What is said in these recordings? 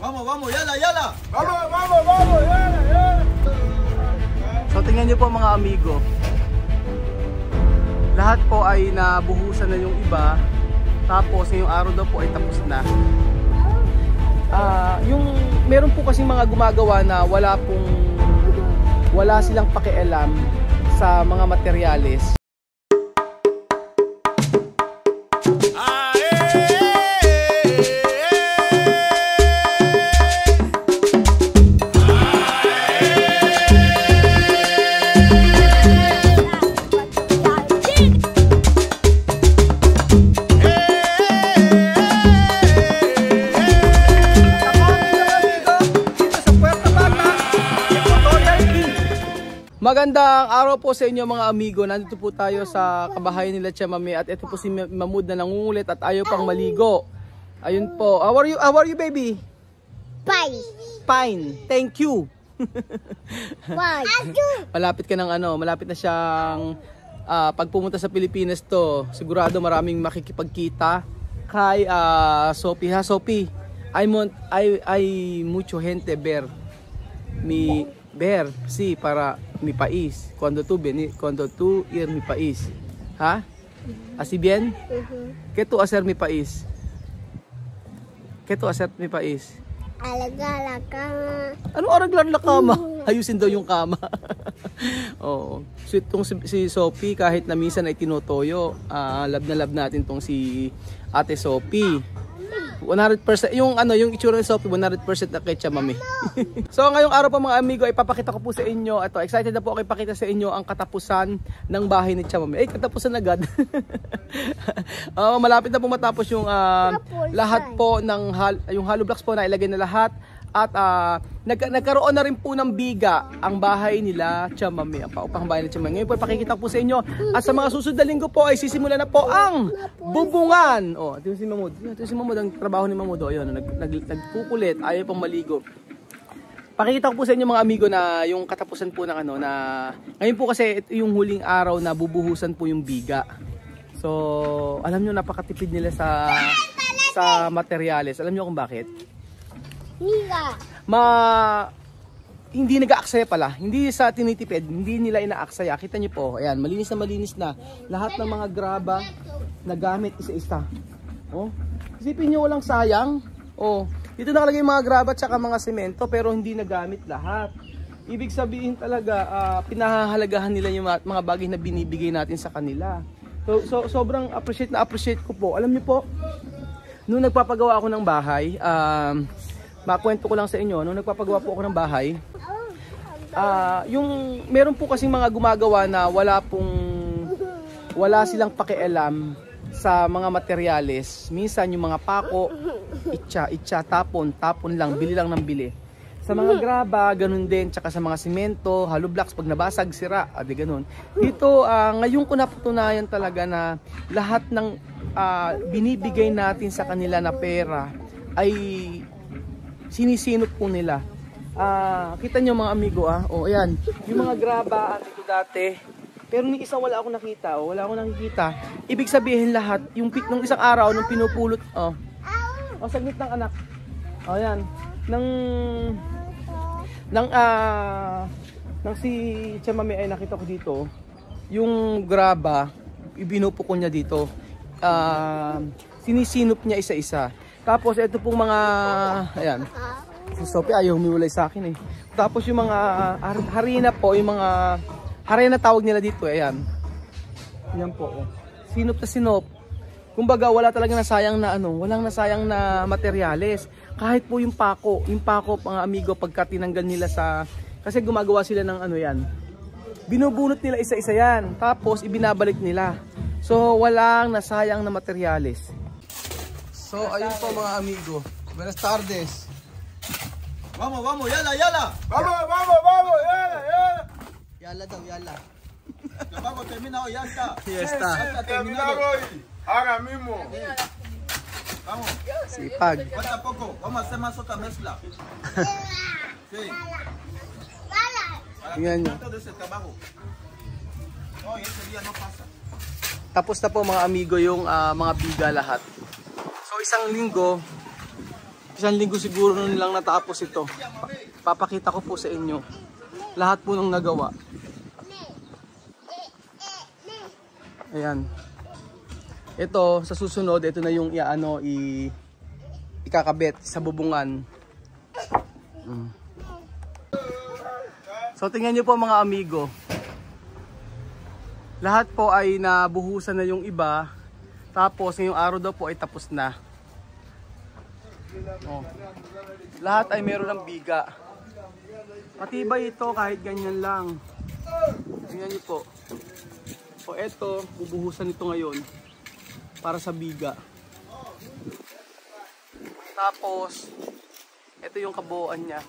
Vamos, vamos, yala, yala. Vamos, vamos, vamos, yala, yala. So tingnan niyo po mga amigo. Lahat po ay nabuhusan na yung iba. Tapos ngayong araw daw po ay tapos na. Yung meron po kasi mga gumagawa na wala silang pakialam sa mga materyales. Magandang araw po sa inyo mga amigo. Nandito po tayo sa kabahayan nila Tia Mami at ito po si Mahmoud na nangungulit at ayaw pang maligo. Ayun po. How are you baby? Fine. Fine. Thank you. Why? Malapit ka ng malapit na siyang pag pumunta sa Pilipinas to, sigurado maraming makikipagkita kay Sophie. Ha Sophie? I mucho gente ver mi ver si para mi país cuando tú ir mi país. ¿Ha? ¿Así bien? ¿Qué tú hacer mi país? ¿Qué tú hacer mi país? Alaga la cama. Ano araglan la kama? Ayusin daw yung kama. Oo. So itong si Sophie kahit na minsan ay tinutoyo, love na love natin tong si Ate Sophie. 100% yung itsura ni Sophie 100% na kay Tia Mami. So ngayong araw po mga amigo ay papakita ko po sa inyo excited na po ako ipakita sa inyo ang katapusan ng bahay ni Tia Mami. Katapusan agad. Malapit na po matapos yung lahat po ng yung hollow blocks po na ilagay na lahat at nagkaroon na rin po ng biga ang bahay nila Tia Mami, ang paupang bahay ni Tia Mami. Ngayon po ipakikita ko po sa inyo at sa mga susunod na linggo po ay sisimula na po ang bubungan. Ito si Mahmoud. Ito si Mahmoud, ang trabaho ni Mahmoud. Ayun, nagkukulit, ayaw pang maligo. Pakikita ko po sa inyo mga amigo na yung katapusan po ng na ngayon po kasi ito yung huling araw na bubuhusan po yung biga. So, alam nyo napakatipid nila sa materyales. Alam nyo kung bakit? Hindi nag-aaksaya pala. Hindi sa tinitipid, hindi nila inaaksaya. Kita niyo po, ayan, malinis na. Lahat ng mga graba na gamit isa-isa. Isipin niyo walang sayang. Dito nakalagay yung mga graba at saka mga semento pero hindi nagamit lahat. Ibig sabihin talaga, pinahahalagahan nila yung mga bagay na binibigay natin sa kanila. So sobrang appreciate ko po. Alam niyo po, nung nagpapagawa ako ng bahay, makwento ko lang sa inyo, nung nagpapagawa po ako ng bahay, yung meron po kasing mga gumagawa na wala silang pakialam sa mga materyales. Minsan yung mga pako, itcha, tapon lang, bili lang ng bili. Sa mga graba, ganun din, tsaka sa mga simento, hollow blocks, pag nabasag, sira, ganun. Dito, ngayon ko napatunayan talaga na lahat ng binibigay natin sa kanila na pera ay sinisinop po nila. Kita nyo mga amigo, ayan, yung mga graba dito dati, pero ni isang wala akong nakita, wala akong nakikita. Ibig sabihin lahat, yung nung isang araw, nung pinupulot, saglit ng anak, ayan, nang si Tia Mami ay nakita ko dito, yung graba, ibinupo ko niya dito, sinisinop niya isa-isa. Tapos ito pong mga, ayan, si Sophie ayaw humiwalay sa akin eh. Tapos yung mga harina po, yung mga harina tawag nila dito, ayan. Yan po, sinop na sinop. Kumbaga wala talaga nasayang na walang nasayang na materyales. Kahit po yung pako mga amigo, pagka tinanggal nila kasi gumagawa sila ng yan. Binubunot nila isa-isa yan, tapos ibinabalik nila. So walang nasayang na materyales. So ayun po mga amigo. Buenas tardes. Vamos, vamos, yala, yala. Vamos, vamos, vamos, yala, yala. Yala daw, yala. Vamos, terminado, ya está. Ya está. Terminado hoy. Ahora mismo. Vamos. Sipag. Falta poco. Vamos a hacer más otra mezcla. Sí. Tingnan nyo. De ese trabajo. Hoy, ese día no pasa. Tapos na po mga amigo yung mga biga lahat. So isang linggo Isang linggo siguro na nilang natapos ito. Papakita ko po sa inyo lahat po ng nagawa. Ayan. Ito sa susunod, ito na yung ikakabit sa bubungan. So tingnan niyo po mga amigo. Lahat po ay nabuhusan na yung iba. Tapos ngayong araw daw po ay tapos na. Oh. Lahat ay meron ng biga. Matibay ito kahit ganyan lang. Tingnan niyo po. So eto, bubuhusan ito ngayon para sa biga. Tapos ito yung kabuuan niya.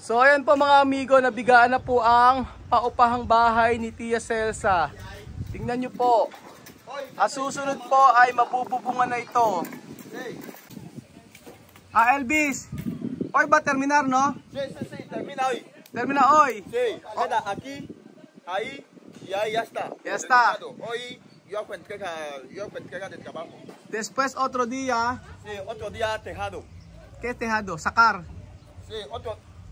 So ayan po mga amigo, nabigaan na po ang paupahang bahay ni Tia Celsa. Tingnan nyo po. Ang susunod po ay mabububungan na ito. Elvis. Hoy ba terminar, no? Sí, termina hoy. Termina hoy. Sí, queda aquí, ahí y ahí ya está. Ya está. Hoy yo entrega de trabajo. Después otro día. Sí, otro día tejado. ¿Qué tejado? Sacar. Sí,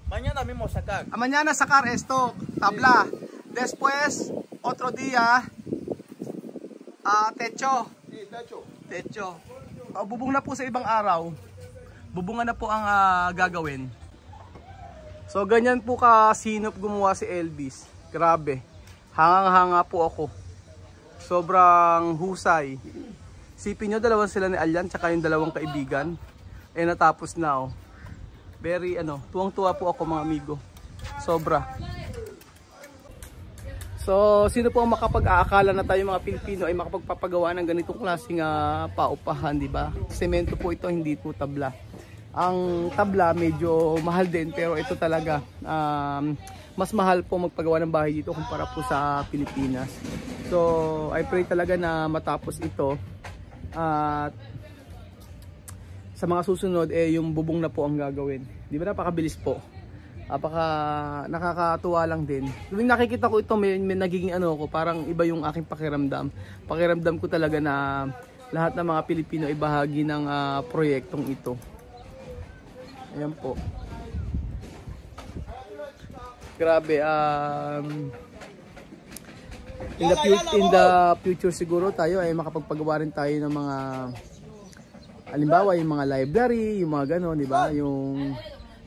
mañana mismo sacar. Mañana sacar esto, tabla. Después otro día techo. Sí, techo. Techo. Bubong na po sa ibang araw. Bubungan na po ang gagawin. So ganyan po kasinop gumawa si Elvis. Grabe. Hangang-hanga po ako. Sobrang husay. Sipin nyo, dalawan sila ni Alyan tsaka yung dalawang kaibigan. Eh natapos na oh. Very tuwang-tuwa po ako mga amigo. Sobra. So sino po ang makapag-aakala na tayo mga Pilipino ay makapagpapagawa ng ganitong klaseng paupahan, di ba? Semento po ito, hindi po tabla. Ang tabla medyo mahal din, pero ito talaga mas mahal po magpagawa ng bahay dito kumpara po sa Pilipinas. So I pray talaga na matapos ito at sa mga susunod yung bubong na po ang gagawin. Di ba napakabilis po? Nakakatuwa lang din. Tuwing nakikita ko ito may nagiging ko, parang iba yung aking pakiramdam. Pakiramdam ko talaga na lahat ng mga Pilipino ay bahagi ng proyektong ito. Ayan po. Grabe, in the future siguro tayo ay makapagpagawa rin tayo ng mga halimbawa yung mga library, yung mga gano'n, di ba? Yung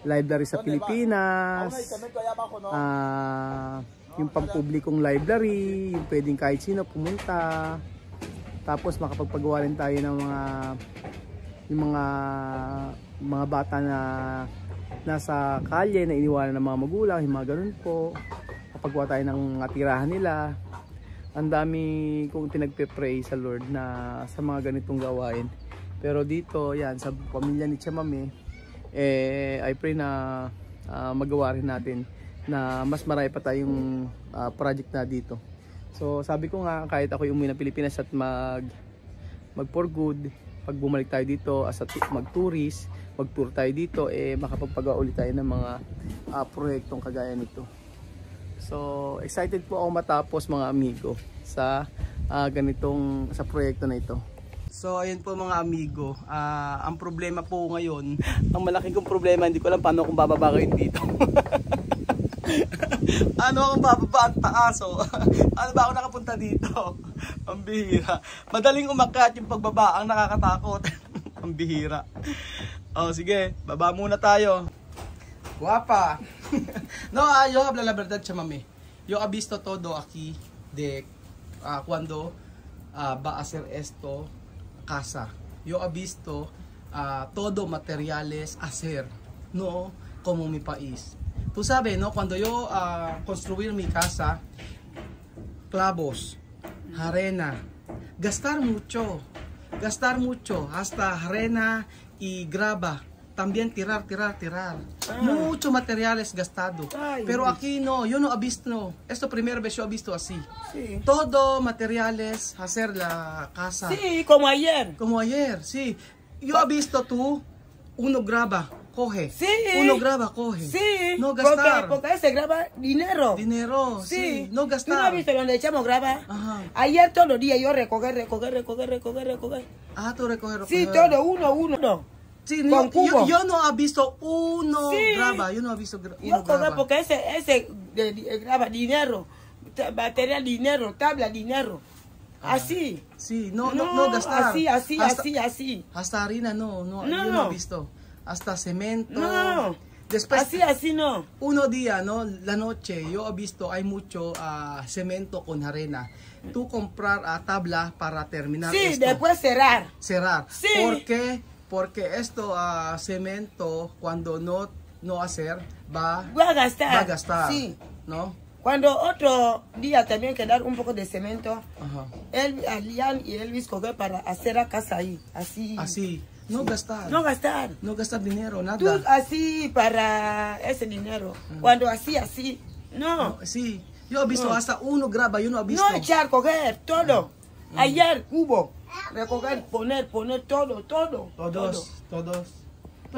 library sa Pilipinas, yung pampublikong library, yung pwedeng kahit sino pumunta. Tapos makapagpagawa rin tayo ng mga bata na nasa kalye na iniwanan ng mga magulang, yung mga ganun po. Kapagawa tayo ng tirahan nila. Ang dami kong pinagpe-pray sa Lord na sa mga ganitong gawain. Pero dito, yan, sa pamilya ni Chamame, I pray na magawa rin natin na mas marami pa tayong project na dito. So sabi ko nga, kahit ako umuwi ng Pilipinas at mag for good, pag bumalik tayo dito as mag-tourist, mag-tour tayo dito, makapagpagawa ulit tayo ng mga proyektong kagaya nito. So excited po ako matapos mga amigo sa sa proyekto na ito. So ayun po mga amigo, ang problema po ngayon, ang malaking kong problema, hindi ko alam paano kung bababa kayo dito. Ano akong bababa ang taas oh. Ano ba ako nakapunta dito? Ang bihira. Madaling umakyat yung pagbaba, ang nakakatakot. Ang bihira. Oh sige, baba muna tayo. Guapa. No, yo habla la verdad, Chamame. Yo he visto todo aquí de cuando va a hacer esto casa. Yo he visto todo materiales hacer, no como mi país. Tú sabes, no, cuando yo construir mi casa, clavos, arena, gastar mucho, hasta arena y grava. También tirar. Mucho materiales gastado. Ay, pero aquí no, yo no he visto, no. Esto primera vez yo he visto así. Sí. Todo materiales, hacer la casa. Sí, como ayer. Como ayer, sí. Yo he visto tú, Uno graba, coge. Sí. Uno graba, coge. Sí, No gastar. porque se graba dinero. Dinero, sí. No ¿Tú no gastar. has visto donde echamos graba? Ajá. Ayer todos los días yo recoger. Ah, tú recoger. Sí, todo uno. Sí, con cubo. yo no he visto uno Sí. graba. Yo no he visto uno Yo coger graba. porque ese graba dinero, batería dinero, tabla dinero. Así. Sí, no gastar. Así. Hasta harina, no, No. yo no he visto. Hasta cemento. No. Después, Así no. uno día, ¿no? La noche, yo he visto, hay mucho cemento con arena. Tú comprar tabla para terminar Sí, esto. después cerrar. Cerrar. Sí. ¿Por qué? Porque esto, cemento, cuando no hacer, va Voy a gastar. a gastar. Sí. ¿No? Cuando otro día también que dar un poco de cemento, Ajá. Alian y Elvis coger para hacer la casa ahí. Así. Así. No gastar. No gastar. No gastar dinero, nada. Tú así para ese dinero. Cuando así. No. Sí. Yo he visto No. hasta uno graba, yo no he visto. No echar, coger todo. Ayer hubo. Recoger, poner todo. Todos.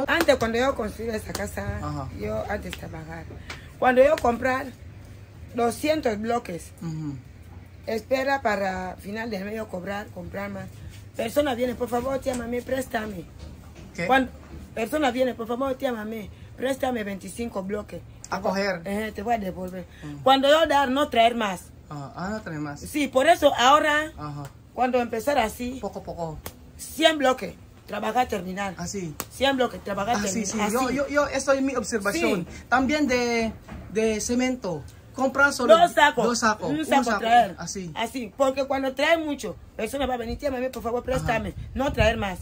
Antes cuando yo construí esa casa, Ajá. yo antes de trabajar. Cuando yo comprar 200 bloques, Ujú. espera para final del mes yo comprar más. Persona viene, por favor, tía mami, préstame. ¿Qué? Cuando persona viene, por favor, tía mami, préstame 25 bloques. A coger. Te voy a devolver. Cuando yo dar, no traer más. No trae más. Sí, por eso ahora, Ajá. cuando empezar así, Poco a poco. 100 bloques, trabajar, terminar. Así. 100 bloques, trabajar, Sí, terminar. sí. Así. Yo, eso es mi observación. También de cemento. Comprar solo 2 sacos. un saco. traer. Así. Porque cuando trae mucho, persona va a venir, tía mami, por favor, préstame. No traer más.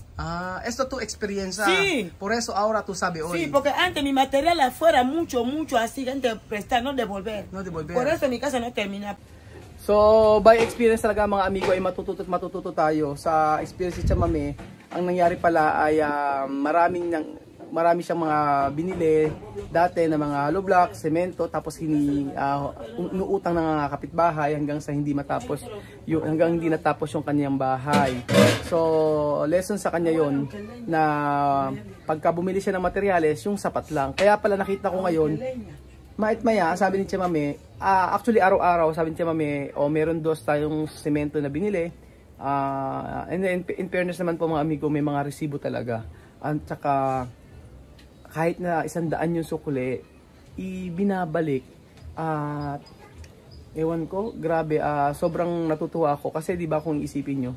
Esto es tu experiencia. Sí. Por eso ahora tú sabes hoy. Sí, porque antes mi material afuera, mucho, así, gente prestar, no devolver. No devolver. Por eso mi casa no termina. So, by experience talaga mga amigo ay matututo tayo. Sa experience ni Chamame, ang nangyari pala ay marami siyang mga binili dati na mga hollow block, semento, tapos inuutang ng mga kapitbahay hanggang hindi natapos yung kanyang bahay. So, lesson sa kanya yon na pagka bumili siya ng materyales, yung sapat lang. Kaya pala nakita ko ngayon, maya, sabi ni Chamame, actually araw-araw, sabi ni Chamame, meron 2 tayong semento na binili. And in fairness naman po mga amigo, may mga resibo talaga. At saka, kahit na 100 yung sukuli, ibinabalik. Ewan ko, grabe, sobrang natutuwa ako. Kasi di ba kung isipin nyo,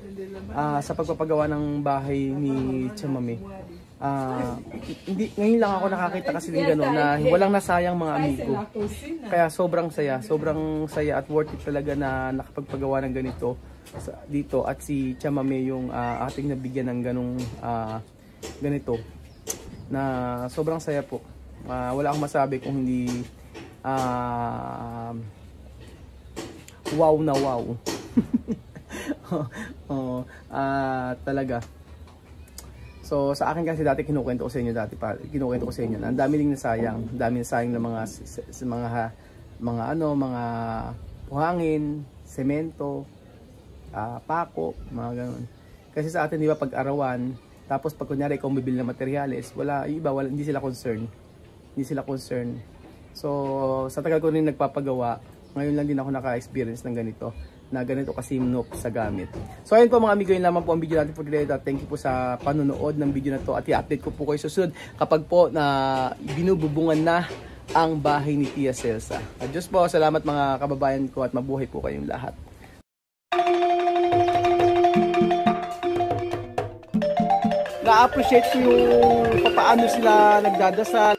sa pagpapagawa ng bahay ni Chamame, ngayon lang ako nakakita kasi din gano'n na walang nasayang mga amigo. Kaya sobrang saya at worth it talaga na nakapagpagawa ng ganito dito, at si Chamame yung ating nabigyan ng ganito na sobrang saya po. Wala akong masabi kung hindi wow na wow. Talaga. So sa akin kasi dati kinukwento ko sa inyo na ang dami ring nasayang, ng mga buhangin, semento, pako, mga ganun. Kasi sa atin, di ba, pag-arawan, tapos pag kunyari ikaw bibili ng materyales, hindi sila concerned. So sa tagal ko rin nagpapagawa, ngayon lang din ako naka-experience ng ganito kasi noob sa gamit. So ayun po mga amigo, yun lamang po ang video natin for today. Thank you po sa panonood ng video na to, at i-update ko po kayo susunod kapag po na binububungan na ang bahay ni Tia Celsa. At Diyos po, salamat mga kababayan ko, at mabuhay po kayong lahat. Na-appreciate ko yung paano sila nagdadasal.